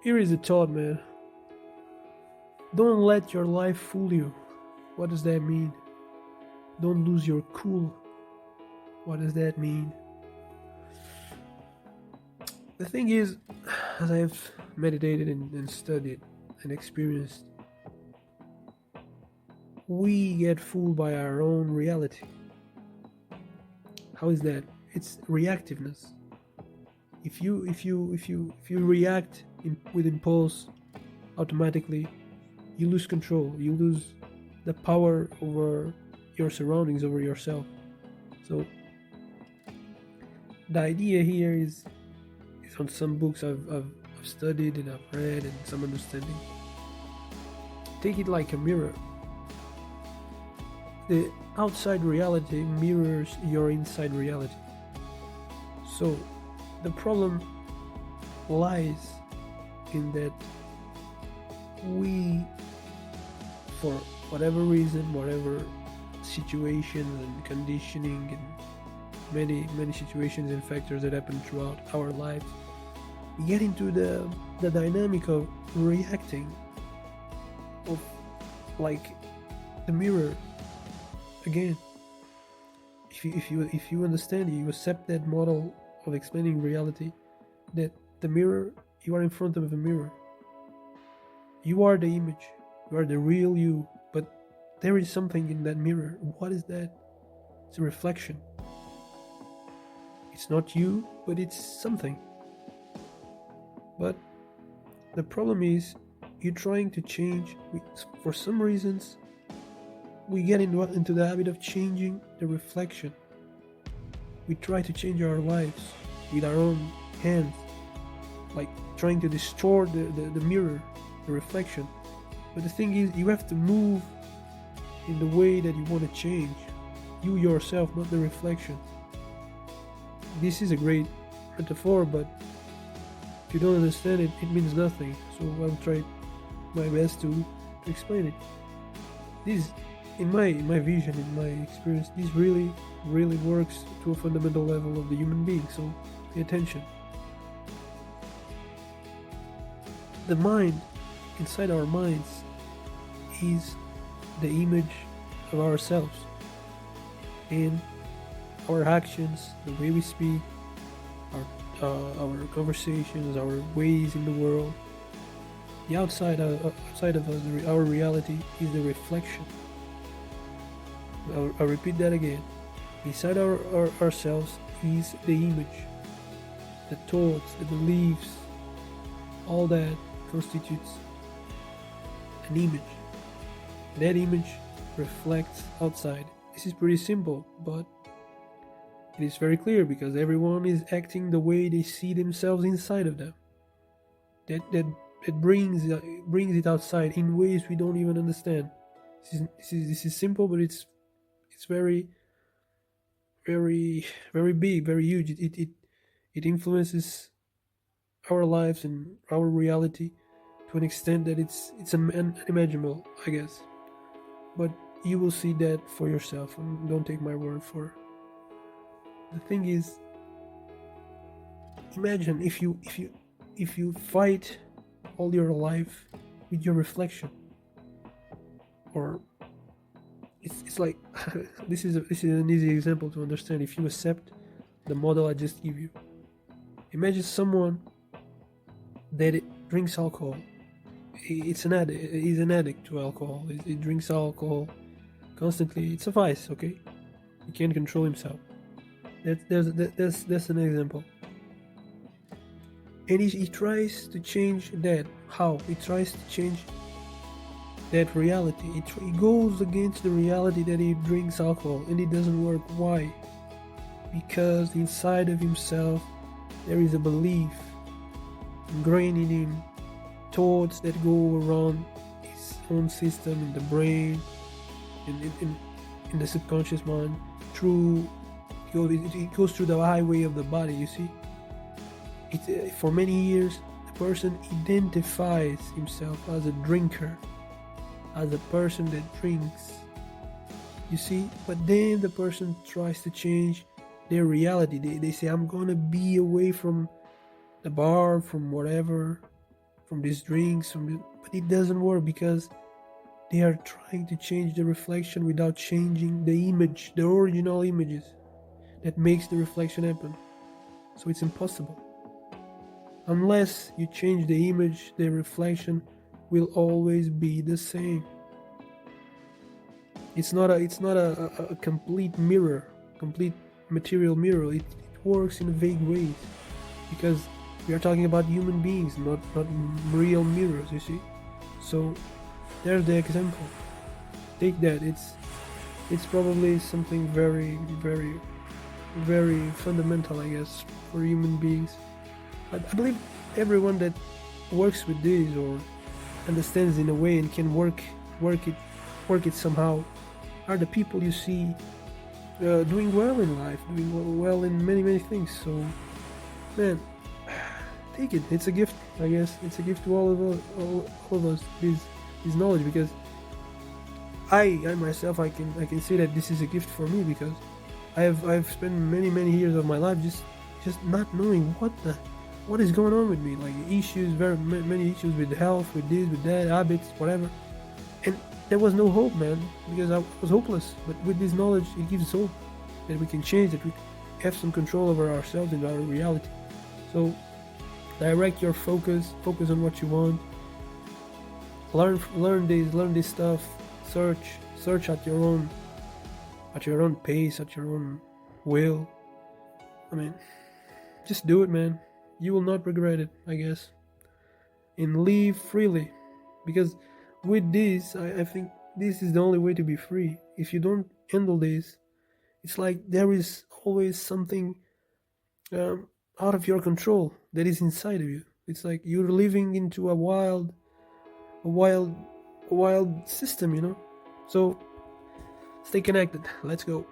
Here is a thought, man. Don't let your life fool you. What does that mean? Don't lose your cool. What does that mean? The thing is, as I have meditated and studied and experienced, we get fooled by our own reality. How is that? It's reactiveness. If you react with impulse automatically, you lose control. You lose the power over your surroundings, over yourself. So the idea here is on some books I've studied and I've read and some understanding. Take it like a mirror. The outside reality mirrors your inside reality. So the problem lies in that we, for whatever reason, whatever situations and conditioning and many situations and factors that happen throughout our lives, we get into the dynamic of reacting, of like the mirror again. If you understand, you accept that model of explaining reality, that the mirror, you are in front of a mirror. You are the image. You are the real you. But there is something in that mirror. What is that? It's a reflection. It's not you, but it's something. But the problem is, you're trying to change. For some reasons, we get into the habit of changing the reflection. We try to change our lives with our own hands, like trying to distort the mirror, the reflection. But the thing is, you have to move in the way that you want to change. You yourself, not the reflection. This is a great metaphor, but if you don't understand it, it means nothing. So I'll try my best to explain it. This, in my vision, in my experience, this really works to a fundamental level of the human being. So pay attention. The mind, inside our minds, is the image of ourselves, and our actions, the way we speak, our conversations, our ways in the world, the outside of us, our reality is the reflection. I'll repeat that again. Inside ourselves is the image, the thoughts, the beliefs, all that constitutes an image. That image reflects outside. This is pretty simple, but it is very clear because everyone is acting the way they see themselves inside of them. That brings it outside in ways we don't even understand. This is simple, but it's very big, very huge. It influences our lives and our reality to an extent that it's unimaginable, I guess. But you will see that for yourself, and don't take my word for it. The thing is, imagine if you fight all your life with your reflection, or it's like this is an easy example to understand. If you accept the model I just give you, imagine someone that drinks alcohol. He's an addict to alcohol. He drinks alcohol constantly. It's a vice, okay? He can't control himself. That's an example. And he tries to change that. How? He tries to change that reality. He goes against the reality that he drinks alcohol, and it doesn't work. Why? Because inside of himself there is a belief ingrained in him, thoughts that go around his own system, in the brain, in the subconscious mind, through it goes through the highway of the body. You see, for many years the person identifies himself as a drinker, as a person that drinks. You see, but then the person tries to change their reality. They say, I'm gonna be away from the bar, from whatever, from these drinks, but it doesn't work because they are trying to change the reflection without changing the image, the original images that makes the reflection happen. So it's impossible. Unless you change the image, the reflection will always be the same. It's not a complete mirror, complete material mirror. It works in vague ways because we are talking about human beings, not real mirrors. You see, so there's the example. Take that. It's probably something very very fundamental, I guess, for human beings. I believe everyone that works with this or understands in a way and can work it somehow are the people you see doing well in life, doing well in many things. So, man, take it. It's a gift, I guess. It's a gift to all of us. This knowledge, because I myself I can say that this is a gift for me, because I've spent many years of my life just not knowing what is going on with me, like issues, very many issues with health, with this, with that, habits, whatever, and there was no hope, man, because I was hopeless. But with this knowledge, it gives hope that we can change, that we have some control over ourselves and our reality. So direct your focus on what you want. Learn this stuff. Search at your own pace, at your own will. I mean, just do it, man. You will not regret it, I guess. And live freely, because with this, I think this is the only way to be free. If you don't handle this, it's like there is always something out of your control that is inside of you. It's like you're living into a wild system, So stay connected. Let's go.